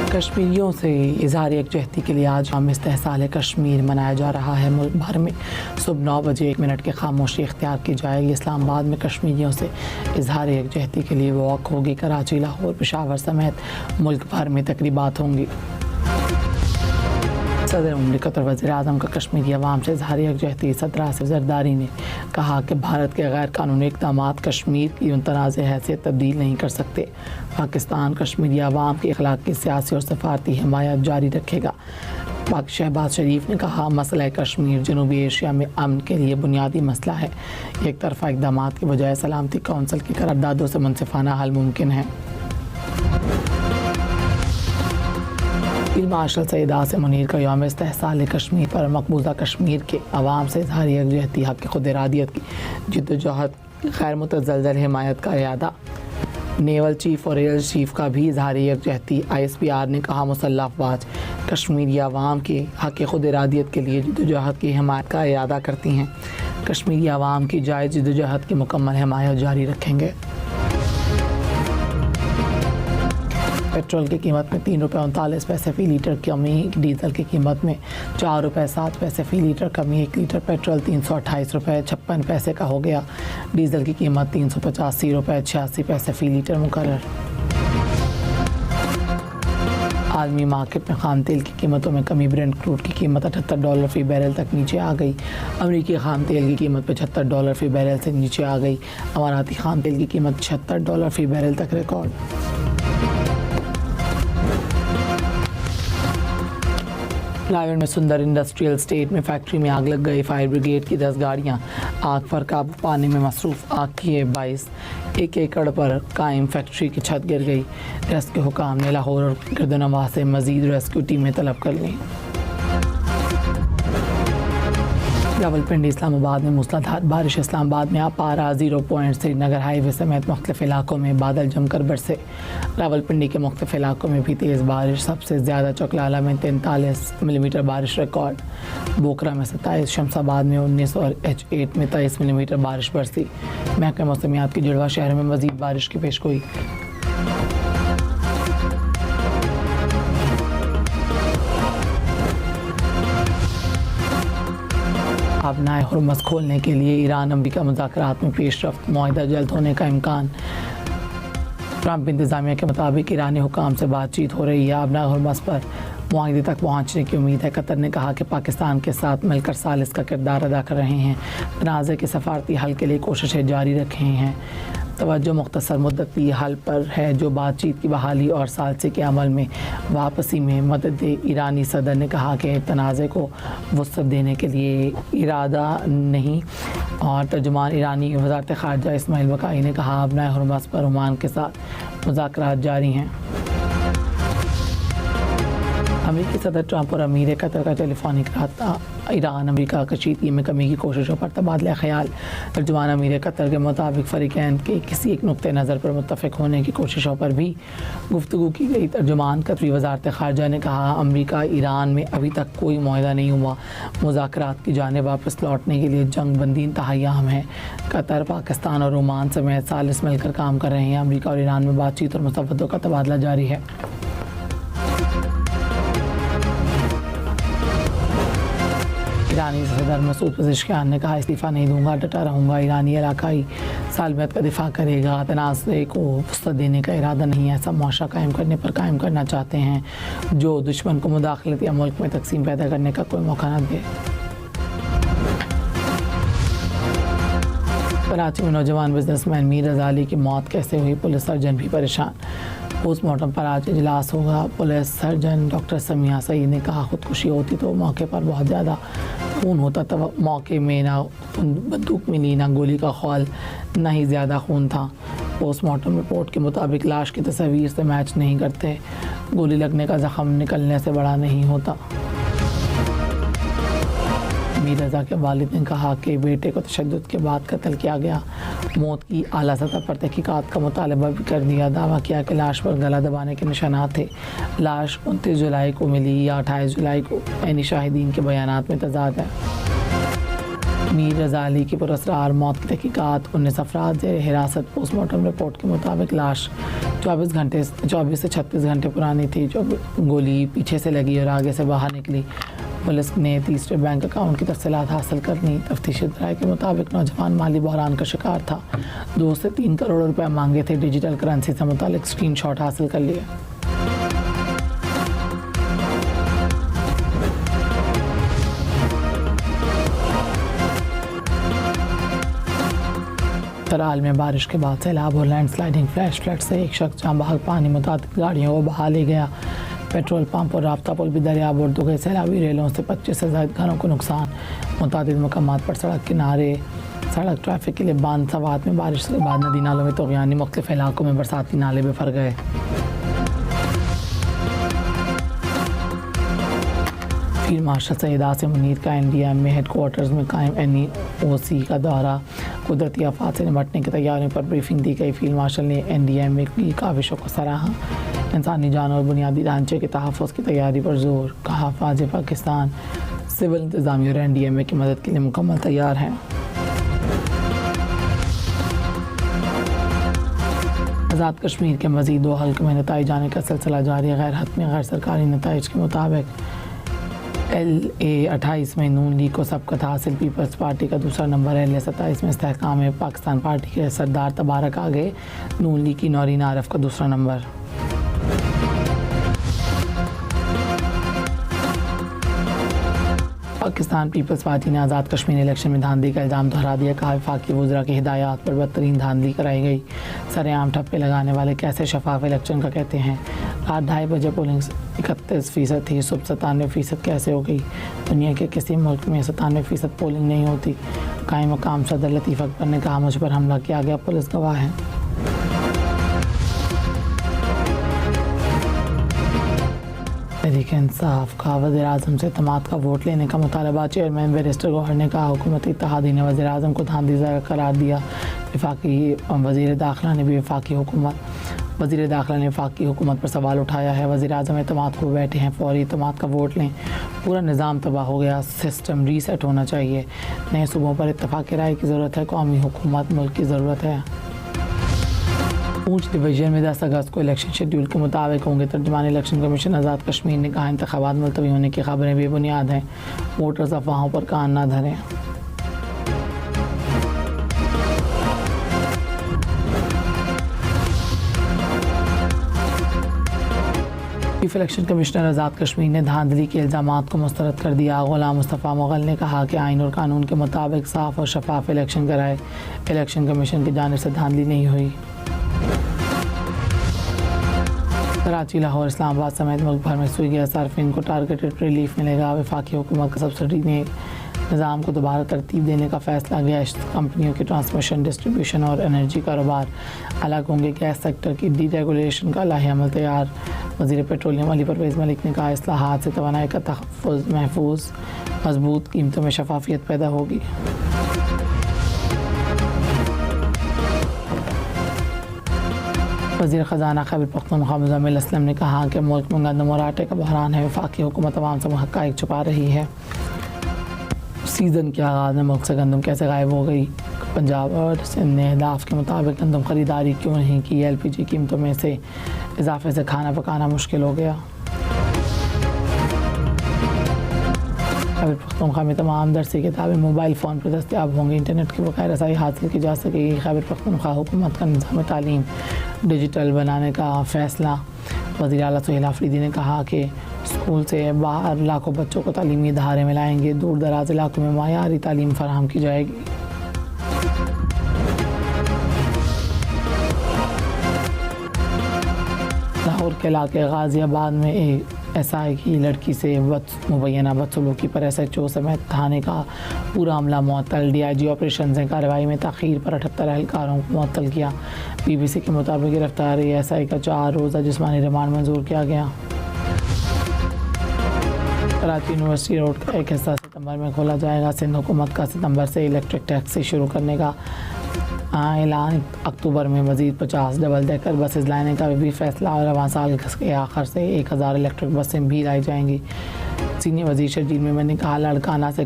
कश्मीरियों से इजहार यकजहती के लिए आज यौम इस्तेहसाल कश्मीर मनाया जा रहा है। मुल्क भर में सुबह 9 बजे 1 मिनट की खामोशी इख्तियार की जाएगी। इस्लामाबाद में कश्मीरियों से इजहार यकजहती के लिए वॉक होगी। कराची, लाहौर, पेशावर समेत मुल्क भर में तकरीबात होंगी। सदर मुमलिकत और वज़ीर आज़म का कश्मीरी अवाम से इजहार यकजहती। सदर आसिफ ज़रदारी ने कहा कि भारत के गैर कानूनी इक़दाम कश्मीर की मुतनाज़ हैसियत तब्दील नहीं कर सकते। पाकिस्तान कश्मीरी अवाम की अखलाकी, सियासी और सफारती हिमायत जारी रखेगा। शहबाज शरीफ ने कहा, मसला कश्मीर जनूबी एशिया में अमन के लिए बुनियादी मसला है। एक तरफ़ा इक़दाम की बजाय सलामती कौंसिल की करारदादों से मुनसिफ़ाना हल मुमकिन है। फील्ड मार्शल सैयद आसिम मुनीर का यौम इस्तेहसाल कश्मीर पर मकबूजा कश्मीर के अवाम से इजहार यकजहती, हक़ खुद इरादियत की जिद्दोजहद, गैर मुतज़लज़ल हिमायत का इरादा। नेवल चीफ और एयर चीफ का भी इजहार यकजहती। ISPR ने कहा, मुसल्लह अफ़वाज कश्मीरी अवाम के हक़ खुद इरादियत के लिए जिद्दोजहद की हिमायत का इरादा करती हैं। कश्मीरी अवाम की जायज़ जिद्दोजहद की मुकम्मल हिमायत जारी रखेंगे। पेट्रोल की कीमत में 3 रुपये 39 पैसे फ़ी लीटर कमी। डीजल की कीमत में 4 रुपये 7 पैसे फ़ी लीटर कमी। 1 लीटर पेट्रोल 328 रुपये 56 पैसे का हो गया। डीजल की कीमत 385 रुपये 86 पैसे फ़ी लीटर मुकर्रर। आलमी मार्केट में खाम तेल की कीमतों में कमी। ब्रेंट क्रूड की कीमत $78 फ़ी बैरल तक नीचे आ गई। अमरीकी खाम तेल की कीमत $75 फ़ी बैरल से नीचे आ गई। अमाराती खाम तेल की कीमत $76 फ़ी बैरल तक रिकॉर्ड। रायगढ़ में सुंदर इंडस्ट्रियल स्टेट में फैक्ट्री में आग लग गई। फायर ब्रिगेड की 10 गाड़ियां आग पर काबू पाने में मसरूफ़। आग की 22 एकड़ पर कायम फैक्ट्री की छत गिर गई। रेस्क्यू हुकाम ने लाहौर और गिरदनवा से मज़ीद रेस्क्यू टीमें तलब कर लीं। रावलपिंडी इस्लामाबाद में मूसलाधार बारिश। इस्लामाबाद में पारा 0 पॉइंट श्रीनगर हाईवे समेत मुख्तलिफ इलाकों में बादल जमकर बरसे। रावलपिंडी के मुख्तलिफ इलाकों में भी तेज़ बारिश। सबसे ज़्यादा चकलाला में 43 मिलीमीटर बारिश रिकॉर्ड। बोकरा में 27, शमसाबाद में 19 और H8 में 23 मिलीमीटर बारिश बरसी। महकमा मौसमियात की जुड़वा शहर में मज़ीद बारिश की पेशगोई। अपनाए हुर्मस खोलने के लिए ईरान अमरीका मुज़ाकरात में पेशरफ्त। मुआहिदा जल्द होने का इम्कान। ट्रंप इंतज़ामिया के मुताबिक ईरानी हुकाम से बातचीत हो रही है। अपनाए हुर्मस पर मुआहिदे तक पहुँचने की उम्मीद है। कतर ने कहा कि पाकिस्तान के साथ मिलकर सालिस का किरदार अदा कर रहे हैं। तनाज़े के सफारती हल के लिए कोशिशें जारी रख रहे हैं। तवज्जो मुख्तसर मुद्दती हल पर है जो बातचीत की बहाली और सालसे के अमल में वापसी में मदद दे। ईरानी सदर ने कहा कि तनाज़े को वसअत देने के लिए इरादा नहीं। और तर्जुमान ईरानी वज़ारत ख़ारजा इस्माइल बकाई ने कहा, अपनाए हुर्मस पर ओमान के साथ मुज़ाकरात जारी हैं। अमेरिकी सदर ट्रंप और अमीर कतर का टेलीफोनिक रब्ता। ईरान अमेरिका कशीदगी में कमी की कोशिशों पर तबादला ख्याल। तर्जुमान अमीर कतर के मुताबिक फ़रीक़ैन के किसी एक नुक्ते नज़र पर मुत्तफ़िक़ होने की कोशिशों पर भी गुफ्तगू की गई। तर्जुमान कतरी वज़ारत ख़ारजा ने कहा, अमेरिका ईरान में अभी तक कोई मुआहिदा नहीं हुआ। मुज़ाकरात की जानिब वापस लौटने के लिए जंग बंदी इंतहाई अहम है। कतर, पाकिस्तान और ओमान समेत सालिस मिलकर काम कर रहे हैं। अमेरिका और ईरान में बातचीत और मुस्तफ़दों का तबादला जारी है। ईरानी सदर मसूद पज़ेश्कियान ने कहा, इस्तीफ़ा नहीं दूंगा, डटा रहूँगा। ईरानी इलाकाई सालमियत का दिफा करेगा। तनाज़े को वसअत देने का इरादा नहीं है। ऐसा मुआशरा कायम करने पर कायम करना चाहते हैं जो दुश्मन को मुदाखलत या मुल्क में तकसीम पैदा करने का कोई मौका न दे। कराची में नौजवान बिजनेसमैन मीर रज़ाली की मौत कैसे हुई, पुलिस सर्जन भी परेशान। पोस्टमार्टम पर आज इजलास होगा। Police surgeon doctor Samia Saeed ने कहा, खुदकुशी होती तो मौके पर बहुत ज़्यादा खून होता। तब मौके में ना बंदूक मिली, ना गोली का खौल, ना ही ज़्यादा खून था। पोस्टमार्टम रिपोर्ट के मुताबिक लाश की तस्वीर से मैच नहीं करते। गोली लगने का ज़ख़म निकलने से बड़ा नहीं होता। मीर रज़ा के वालिद ने कहा कि बेटे को तशद्दुद के बाद कत्ल किया गया। मौत की आला सतह पर तहकीकात का मुतालबा भी कर दिया। दावा किया कि लाश पर गला दबाने के निशानात थे। लाश 29 जुलाई को मिली या 28 जुलाई को, यानी शाहिदीन के बयानात में तज़ाद है। मीर रज़ाली की पुरअसरार मौत की तहकीकात। 19 अफराद ज़ेर हिरासत। पोस्टमार्टम रिपोर्ट के मुताबिक लाश 24 से 36 घंटे पुरानी थी। जो गोली पीछे से लगी और आगे से बाहर निकली। पुलिस ने तीसरे बैंक अकाउंट की तफसीलात हासिल कर ली। तफ्तीशी राय के मुताबिक नौजवान माली बहरान का शिकार था। 2 से 3 करोड़ रुपए मांगे थे। डिजिटल करेंसी से मुतालिक स्क्रीनशॉट हासिल कर लिए। तराल में बारिश के बाद सैलाब और लैंडस्लाइडिंग फ्लैश फ्लड से एक शख्स जहाँ बहाल पानी मुताबिक गाड़ियों को बहा ले गया। पेट्रोल पंप और राब्ता पुल भी दरियाबुर्द हो गए। सैलाबी रेलों से 25 से ज़ायद घरों को नुकसान। मुतादिद मकामात पर सड़क किनारे सड़क ट्रैफिक के लिए बंद। सवात में बारिश के बाद नदी नालों में तग़यानी। मुख्तलिफ इलाकों में बरसाती नाले बिफर गए। फील्ड मार्शल सैयद आसिम मुनीर का NDM में हेडक्वार्टर्स में कायम NEOC का दौरा। कुदरती आफात से निपटने की तैयारियों पर ब्रीफिंग दी गई। फील्ड मार्शल ने NDM में की काविशों को सराहा। इंसानी जान और बुनियादी ढांचे के तहफ़्फ़ुज़ की तैयारी पर जोर। कहा फ़ौज पाकिस्तान सिविल इंतज़ामिया और NDMA की मदद के लिए मुकम्मल तैयार हैं। आज़ाद कश्मीर के मज़ीद 2 हल्क़ों में नताइज जाने का सिलसिला जारी है। गैर हतमी गैर सरकारी नताइज के मुताबिक LA 28 में नून लीग को सबकत हासिल। पीपल्स पार्टी का दूसरा नंबर है। LA 27 में इस्तेहकाम पाकिस्तान पार्टी के सरदार तबारक आगे। नून लीग की नौरीन आरफ का दूसरा नंबर। पाकिस्तान पीपल्स पार्टी ने आज़ाद कश्मीर इलेक्शन में धांधली का इल्ज़ाम दोहरा दिया। कहा वफाकी वज़रा की हिदायत पर बदतरीन धांधली कराई गई। सरेआम ठप्पे लगाने वाले कैसे शफाफ इलेक्शन का कहते हैं। रात 2:30 बजे पोलिंग 31% थी। सुबह 97% कैसे हो गई। दुनिया के किसी मुल्क में 97% पोलिंग नहीं होती। कायम मकाम सदर लतीफ़ अकबर ने कहा मुझ पर हमला किया गया, पुलिस गवाह है। तहरीक इंसाफ का वज़ीर-ए-आज़म से इत्तेमाद का वोट लेने का मुतालबा। चेयरमैन बैरिस्टर गौहर ने कहा हुकूमती इत्तेहादी ने वज़ीर-ए-आज़म को धांधली करार दिया। वफाकी वज़ीर दाखिला ने भी वज़ीर दाखिला ने वफाकी हुकूमत पर सवाल उठाया है। वज़ीर-ए-आज़म इत्तेमाद को बैठे हैं, फौरी इत्तेमाद का वोट लें। पूरा निज़ाम तबाह हो गया, सिस्टम रीसेट होना चाहिए। नए सूबों पर इत्तेफाक राय की ज़रूरत है। कौमी हुकूमत मुल्क की ज़रूरत है। पूंछ डिवीज़न में 10 अगस्त को इलेक्शन शेड्यूल के मुताबिक होंगे। तर्जुमान इलेक्शन कमीशन आज़ाद कश्मीर ने कहा इंतखाबात मुलतवी होने की खबरें बेबुनियाद हैं। वोटर्स अफवाहों पर कान न धरें। Chief election commissioner Azad Kashmir ने धांधली के इल्ज़ामात को मुस्तरद कर दिया। गुलाम मुस्तफ़ा मुग़ल ने कहा कि आइन और कानून के मुताबिक साफ़ और शफाफ इलेक्शन कराए। इलेक्शन कमीशन की जानिब से धांधली नहीं हुई। कराची, लाहौर, इस्लामाबाद समेत मुल्क भर में सुई गैस सार्फिन को टारगेटेड रिलीफ मिलेगा। वफाकी हुकूमत का सब्सिडी ने निज़ाम को दोबारा तरतीब देने का फ़ैसला। गैस कंपनियों के ट्रांसमिशन, डिस्ट्रीब्यूशन और एनर्जी कारोबार अलग होंगे। गैस सेक्टर की डीरेगुलेशन का लाहे अमल तैयार। वज़ीर पेट्रोलियम अली परवेज़ मलिक ने कहा इस्लाहात से तवानाई का तहफ़्फ़ुज़ महफूज, मजबूत कीमतों में शफाफियत पैदा होगी। वज़ीर ख़जाना खैबर पख्तूनख्वा मुज़म्मिल असलम ने कहा कि मुल्क में गंदम और आटे का बहरान है। वफाकी हुकूमत अवाम से हक़ाइक़ छुपा रही है। सीज़न के आगाज़ में मुल्क से गंदम कैसे गायब हो गई। पंजाब और सिंध ने अहदाफ के मुताबिक गंदम ख़रीदारी क्यों नहीं की। LPG कीमतों में से इजाफे से खाना पकाना मुश्किल हो गया। खैबर पख्तूनख्वा में तमाम दरसी किताबें मोबाइल फ़ोन पर दस्तियाब होंगी। इंटरनेट की बकाया रसाई हासिल की जा सकेगी। खैबर पख्तूनख्वा हुकूमत का निज़ाम तालीम डिजिटल बनाने का फ़ैसला। वज़ीर आला सुहेल आफरीदी ने कहा कि स्कूल से बाहर लाखों बच्चों को तालीमी इदारे में लाएंगे। दूर दराज इलाकों में मायारी तालीम फराहम की जाएगी। लाहौर के इलाके गाज़ियाबाद में एक SI की लड़की से मुबैना बदसलूकी पर SHO समेत थाने का पूरा अमला मुअत्तल। DIG ऑपरेशन ने कार्रवाई में ताख़ीर पर 78 एहलकारों को मुअत्तल किया। BBC के मुताबिक गिरफ्तारी SI का 4 रोज़ा जिस्मानी रिमांड मंजूर किया गया। कराची यूनिवर्सिटी रोड का एक हिस्सा सितंबर में खोला जाएगा। सिंध हुकूमत का सितंबर से इलेक्ट्रिक टैक्सी शुरू करने का ऐलान। अक्टूबर में मज़ीद 50 डबल डेकर बसेस लाने का भी फैसला। और रवां साल के आखिर से 1000 इलेक्ट्रिक बसें भी लाई जाएंगी। सीनियर वज़ीर शर्जील मेमन ने कहा लाड़काना से